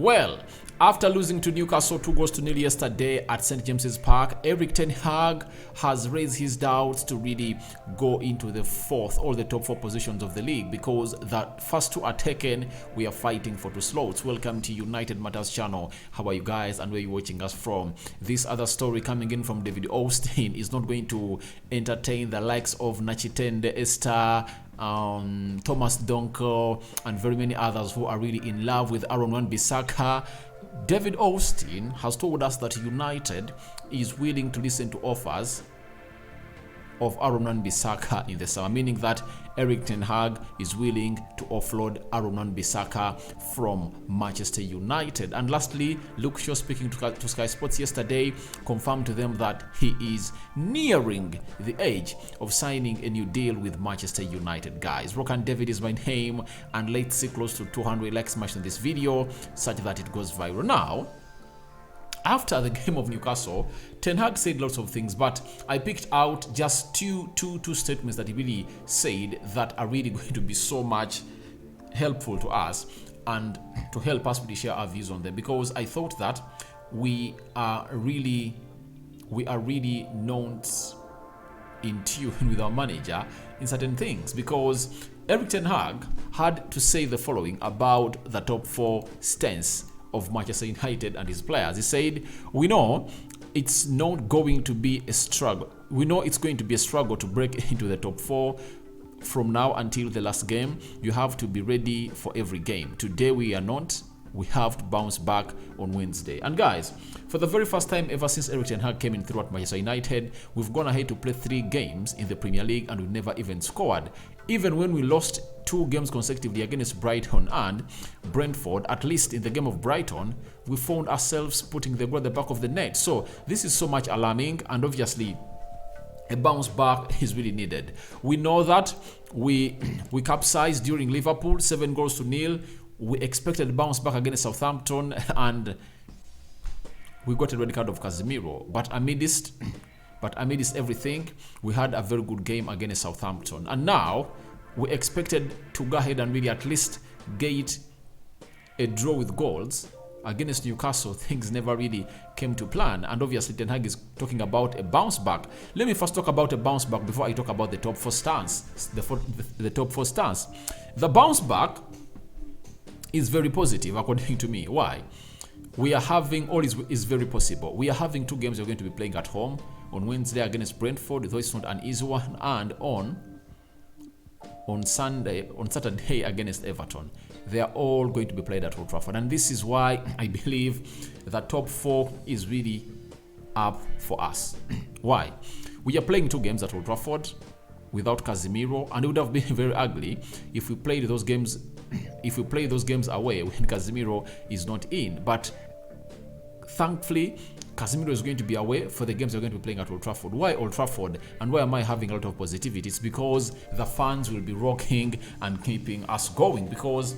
Well, after losing to Newcastle 2-0 yesterday at St. James's Park, Erik ten Hag has raised his doubts to really go into the fourth or the top four positions of the league, because the first two are taken. We are fighting for two slots. Welcome to United Matters channel. How are you guys and where are you watching us from? This other story coming in from David Austin is not going to entertain the likes of Nachitende Esther, Thomas Donko, and very many others who are really in love with Wan Bissaka. David Austin has told us that United is willing to listen to offers of Wan Bissaka in the summer, meaning that Erik ten Hag is willing to offload Wan Bissaka from Manchester United. And lastly, Luke Shaw, speaking to Sky Sports yesterday, confirmed to them that he is nearing the age of signing a new deal with Manchester United. Guys, Rock and David is my name, and let's see close to 200 likes smashed in this video such that it goes viral. Now, after the game of Newcastle, Ten Hag said lots of things, but I picked out just two statements that he really said that are really going to be so much helpful to us and to help us really share our views on them, because I thought that we are really not in tune with our manager in certain things, because Erik ten Hag had to say the following about the top four stance of Manchester United and his players. He said, we know it's not going to be a struggle. We know it's going to be a struggle to break into the top four from now until the last game. You have to be ready for every game. Today we are not. We have to bounce back on Wednesday. And guys, for the very first time ever since Erik ten Hag came in throughout Manchester United, we've gone ahead to play 3 games in the Premier League and we've never even scored. Even when we lost 2 games consecutively against Brighton and Brentford, at least in the game of Brighton, we found ourselves putting the ball at the back of the net. So this is so much alarming, and obviously a bounce back is really needed. We know that we capsized during Liverpool, 7-0. We expected a bounce back against Southampton and we got a red card of Casemiro. But amidst everything, we had a very good game against Southampton. And now we expected to go ahead and really at least get a draw with goals against Newcastle. Things never really came to plan. And obviously Ten Hag is talking about a bounce back. Let me first talk about a bounce back before I talk about the top 4 stance. The top 4 stance. The bounce back is very positive according to me. Why? We are having, all is very possible. We are having 2 games we're going to be playing at home. On Wednesday against Brentford, though it's not an easy one, and on Saturday against Everton. They are all going to be played at Old Trafford. And this is why I believe the top 4 is really up for us. Why? We are playing 2 games at Old Trafford without Casemiro, and it would have been very ugly if we played those games away when Casemiro is not in. But thankfully, Casemiro is going to be away for the games we're going to be playing at Old Trafford. Why Old Trafford? And why am I having a lot of positivity? It's because the fans will be rocking and keeping us going, because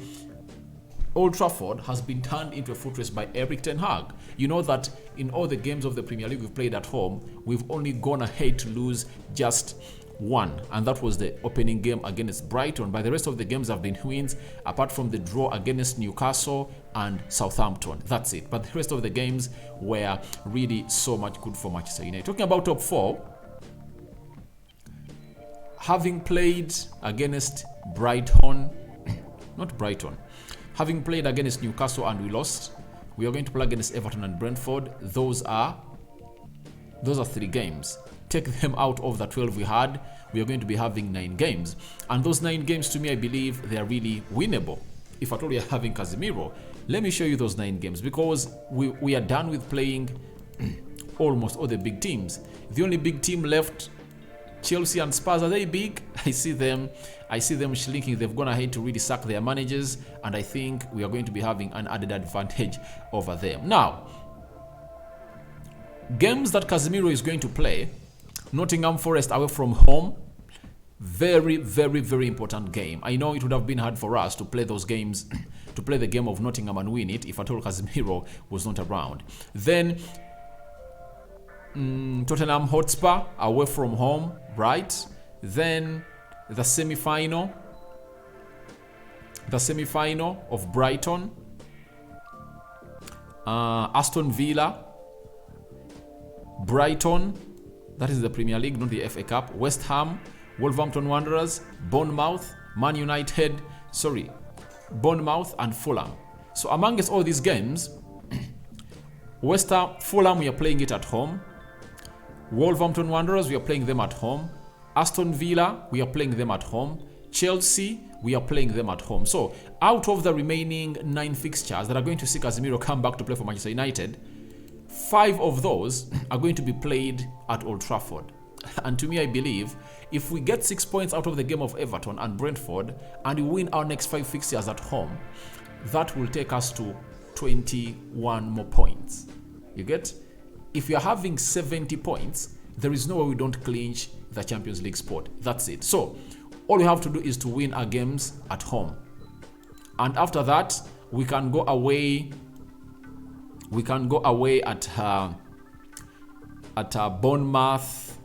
Old Trafford has been turned into a fortress by Erik ten Hag. You know that in all the games of the Premier League we've played at home, we've only gone ahead to lose just 1, and that was the opening game against Brighton. But the rest of the games have been wins, apart from the draw against Newcastle and Southampton. That's it. But the rest of the games were really so much good for Manchester United. Talking about top 4, having played against having played against Newcastle and we lost, we are going to play against Everton and Brentford. Those are 3 games. Take them out of the 12 we had, we are going to be having 9 games. And those 9 games, to me, I believe they are really winnable. If at all we are having Casemiro, let me show you those 9 games, because we are done with playing almost all the big teams. The only big team left, Chelsea and Spurs. Are they big? I see them shrinking. They've gone ahead to really sack their managers, and I think we are going to be having an added advantage over them. Now, games that Casemiro is going to play: Nottingham Forest away from home. Very, very, very important game. I know it would have been hard for us to play those games, to play the game of Nottingham and win it if at all Casemiro was not around. Then Tottenham Hotspur away from home, right? Then the semi-final of Brighton Aston Villa, Brighton, that is the Premier League, not the FA Cup, West Ham, Wolverhampton Wanderers, Bournemouth, Bournemouth and Fulham. So amongst all these games, Fulham, we are playing it at home. Wolverhampton Wanderers, we are playing them at home. Aston Villa, we are playing them at home. Chelsea, we are playing them at home. So out of the remaining 9 fixtures that are going to see Casemiro come back to play for Manchester United, 5 of those are going to be played at Old Trafford. And to me, I believe if we get 6 points out of the game of Everton and Brentford and we win our next 5 fixtures at home, that will take us to 21 more points. You get? If you're having 70 points, there is no way we don't clinch the Champions League spot. That's it. So all we have to do is to win our games at home. And after that, we can go away. We can go away at Bournemouth,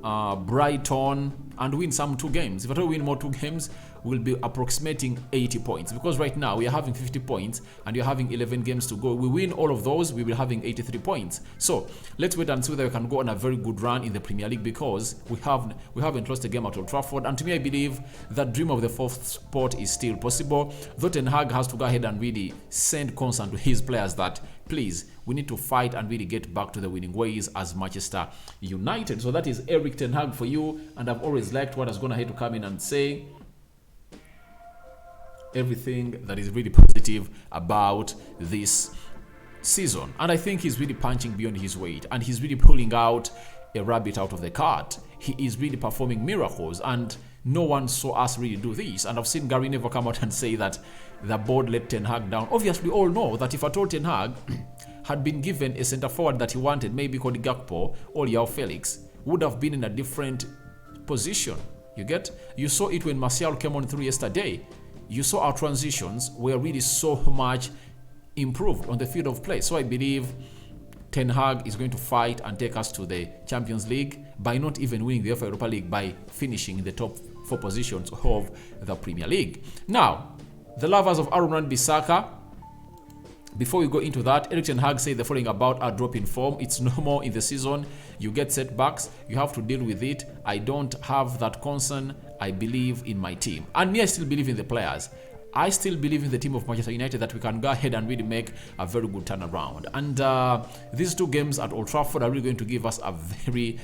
Brighton, and win some 2 games. If I don't win more 2 games, we'll be approximating 80 points. Because right now we are having 50 points and you're having 11 games to go. We win all of those, we will be having 83 points. So let's wait and see whether we can go on a very good run in the Premier League, because we haven't lost a game at Old Trafford. And to me, I believe that dream of the 4th spot is still possible. Though Ten Hag has to go ahead and really send concern to his players that please, we need to fight and really get back to the winning ways as Manchester United. So that is Erik Ten Hag for you, and I've always liked what has gone ahead to come in and say everything that is really positive about this season. And I think he's really punching beyond his weight, and he's really pulling out a rabbit out of the cart. He is really performing miracles, and no one saw us really do this. And I've seen Gary Neville come out and say that the board let Ten Hag down. Obviously, we all know that if at all Ten Hag had been given a centre forward that he wanted, maybe called Gakpo or Joao Felix, would have been in a different position. You get? You saw it when Martial came on through yesterday. You saw our transitions were really so much improved on the field of play. So I believe Ten Hag is going to fight and take us to the Champions League by not even winning the Europa League, by finishing in the top 4 positions of the Premier League. Now, the lovers of Wan Bissaka, before we go into that, Erik Ten Hag said the following about a drop in form. It's normal in the season. You get setbacks. You have to deal with it. I don't have that concern. I believe in my team. And me, I still believe in the players. I still believe in the team of Manchester United that we can go ahead and really make a very good turnaround. And these 2 games at Old Trafford are really going to give us a very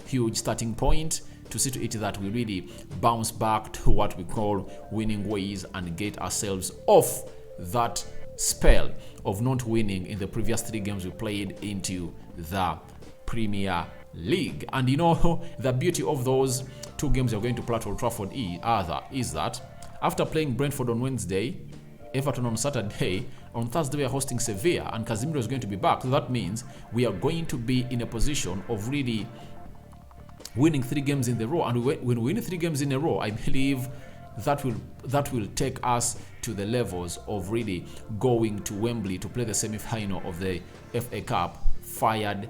huge starting point to see to it that we really bounce back to what we call winning ways and get ourselves off that spell of not winning in the previous 3 games we played into the Premier League. And you know, the beauty of those 2 games you're going to play at Old Trafford is that after playing Brentford on Wednesday, Everton on Saturday, on Thursday we are hosting Sevilla, and Casemiro is going to be back. So that means we are going to be in a position of really winning 3 games in a row. And when we win 3 games in a row, I believe that will take us to the levels of really going to Wembley to play the semi-final of the FA Cup fired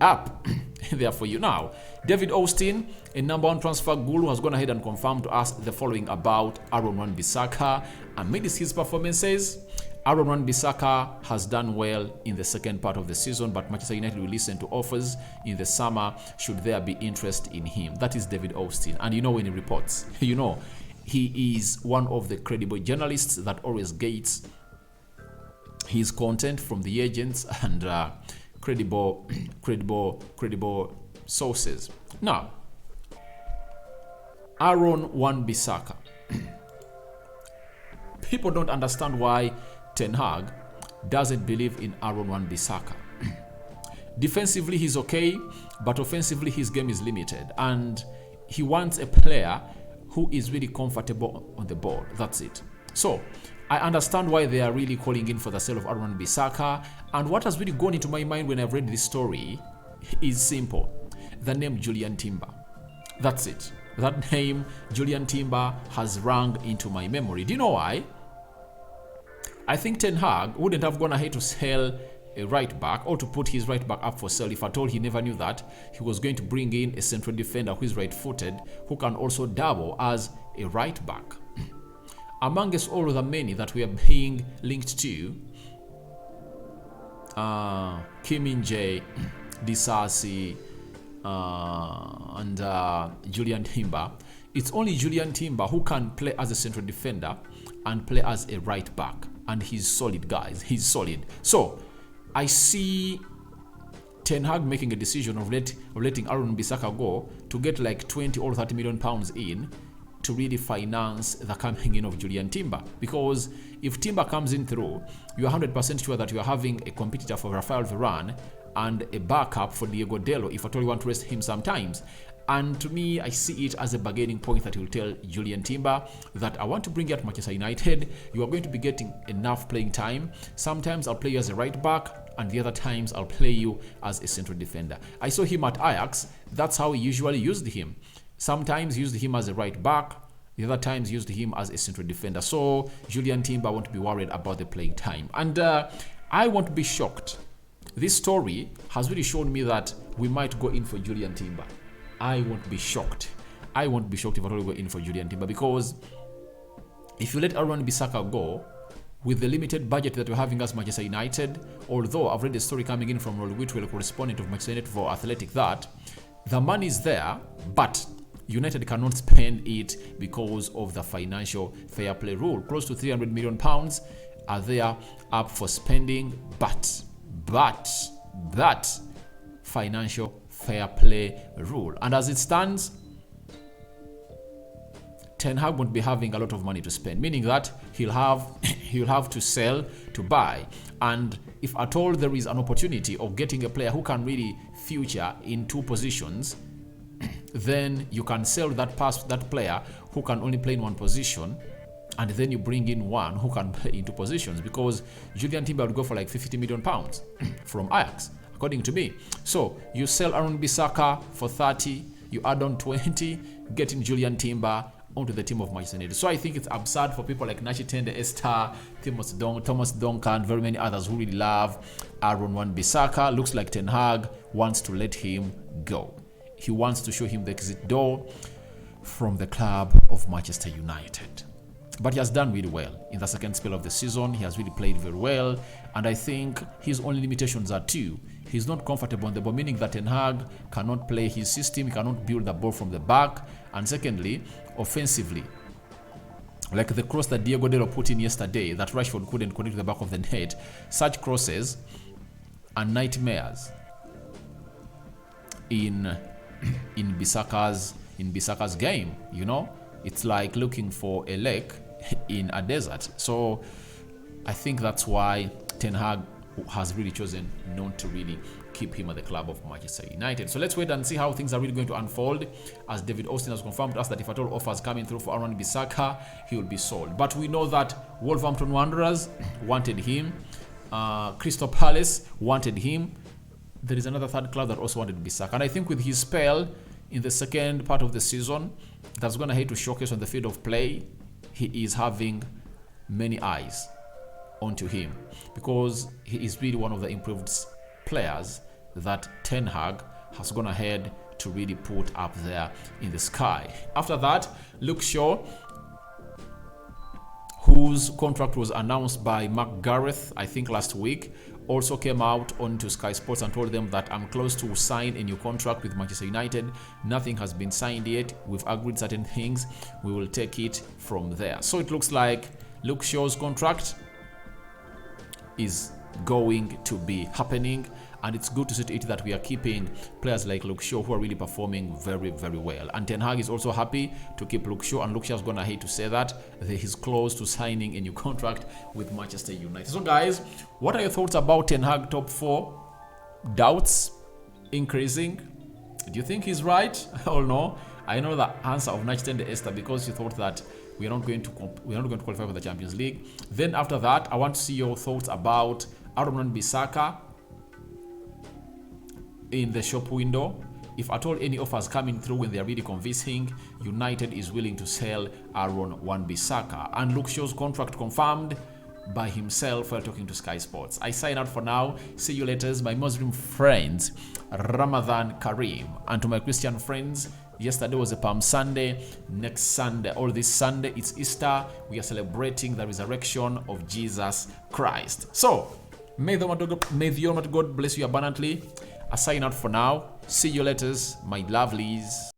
up. There for you now. David Austin, a number 1 transfer guru, has gone ahead and confirmed to us the following about Wan Bissaka. Amidst his performances, Wan Bissaka has done well in the second part of the season, but Manchester United will listen to offers in the summer should there be interest in him. That is David Austin. And you know, when he reports, you know, he is one of the credible journalists that always gets his content from the agents and credible sources. Now, Wan Bissaka. People don't understand why Ten Hag doesn't believe in Wan Bissaka. Defensively, he's okay, but offensively, his game is limited. And he wants a player who is really comfortable on the ball. That's it. So, I understand why they are really calling in for the sale of Wan Bissaka. And what has really gone into my mind when I've read this story is simple. The name Julian Timber. That's it. That name, Julian Timber, has rung into my memory. Do you know why? I think Ten Hag wouldn't have gone ahead to sell a right back or to put his right back up for sale if at all he never knew that he was going to bring in a central defender who is right-footed, who can also double as a right back. Amongst all of the many that we are being linked to, Kim Min-jae, Disasi, and Julian Timber. It's only Julian Timber who can play as a central defender and play as a right back. And he's solid, guys. He's solid. So, I see Ten Hag making a decision of letting Wan Bissaka go to get like 20 or 30 million pounds in to really finance the coming in of Julian Timber. Because if Timber comes in through, you are 100% sure that you are having a competitor for Rafael Varane and a backup for Diego Dello if at all you want to rest him sometimes. And to me, I see it as a bargaining point that will tell Julian Timber that I want to bring you at Manchester United. You are going to be getting enough playing time. Sometimes I'll play you as a right back, and the other times I'll play you as a central defender. I saw him at Ajax. That's how he usually used him. Sometimes used him as a right back. The other times used him as a central defender. So Julian Timber won't be worried about the playing time. And I won't be shocked. This story has really shown me that we might go in for Julian Timber. I won't be shocked. I won't be shocked if I don't go in for Julian Timber, because if you let Wan Bissaka go with the limited budget that we're having as Manchester United, although I've read the story coming in from Roll Whitwell, correspondent of Manchester United for Athletic, that the money is there, but United cannot spend it because of the financial fair play rule. Close to 300 million pounds are there up for spending, but that financial fair play rule. And as it stands, Ten Hag won't be having a lot of money to spend, meaning that he'll have to sell to buy. And if at all there is an opportunity of getting a player who can really feature in two positions, then you can sell that player who can only play in one position, and then you bring in one who can play in two positions, because Julian Timber would go for like 50 million pounds from Ajax, according to me. So you sell Wan Bissaka for 30, you add on 20, getting Julian Timber onto the team of Manchester United. So I think it's absurd for people like Nachi Tende, Esther, Thomas Duncan, very many others who really love Wan Bissaka. Looks like Ten Hag wants to let him go. He wants to show him the exit door from the club of Manchester United. But he has done really well in the second spell of the season. He has really played very well. And I think his only limitations are two. He's not comfortable on the ball, meaning that Ten Hag cannot play his system. He cannot build the ball from the back. And secondly, offensively, like the cross that Diego Dello put in yesterday that Rashford couldn't connect to the back of the net, such crosses are nightmares in Bissaka's game. You know, it's like looking for a lake in a desert. So I think that's why Ten Hag has really chosen not to really keep him at the club of Manchester United. So let's wait and see how things are really going to unfold, as David Austin has confirmed to us that if at all offers coming through for Wan Bissaka, he will be sold. But we know that Wolverhampton Wanderers wanted him, Crystal Palace wanted him. There is another third club that also wanted Bissaka. And I think with his spell in the second part of the season, that's going to head to showcase on the field of play, he is having many eyes onto him, because he is really one of the improved players that Ten Hag has gone ahead to really put up there in the sky. After that, Luke Shaw, whose contract was announced by Mark Gareth, I think last week, also came out onto Sky Sports and told them that I'm close to sign a new contract with Manchester United. Nothing has been signed yet. We've agreed certain things. We will take it from there. So it looks like Luke Shaw's contract is going to be happening, and it's good to see it that we are keeping players like Luke Shaw who are really performing very, very well. And Ten Hag is also happy to keep Luke Shaw, and Luke Shaw's gonna hate to say that he's close to signing a new contract with Manchester United. So guys, what are your thoughts about Ten Hag top 4? Doubts increasing? Do you think he's right or no? I know the answer of Nachitende Esther, because you thought that we're not going to qualify for the Champions League. Then after that, I want to see your thoughts about Wan Bissaka in the shop window. If at all any offers coming through when they are really convincing, United is willing to sell Wan Bissaka. And Luke Shaw's contract confirmed by himself while talking to Sky Sports. I sign out for now. See you later, my Muslim friends. Ramadan Kareem. And to my Christian friends, yesterday was a Palm Sunday. Next Sunday, or this Sunday, it's Easter. We are celebrating the resurrection of Jesus Christ. So, May the Almighty God bless you abundantly. I sign out for now. See you later, my lovelies.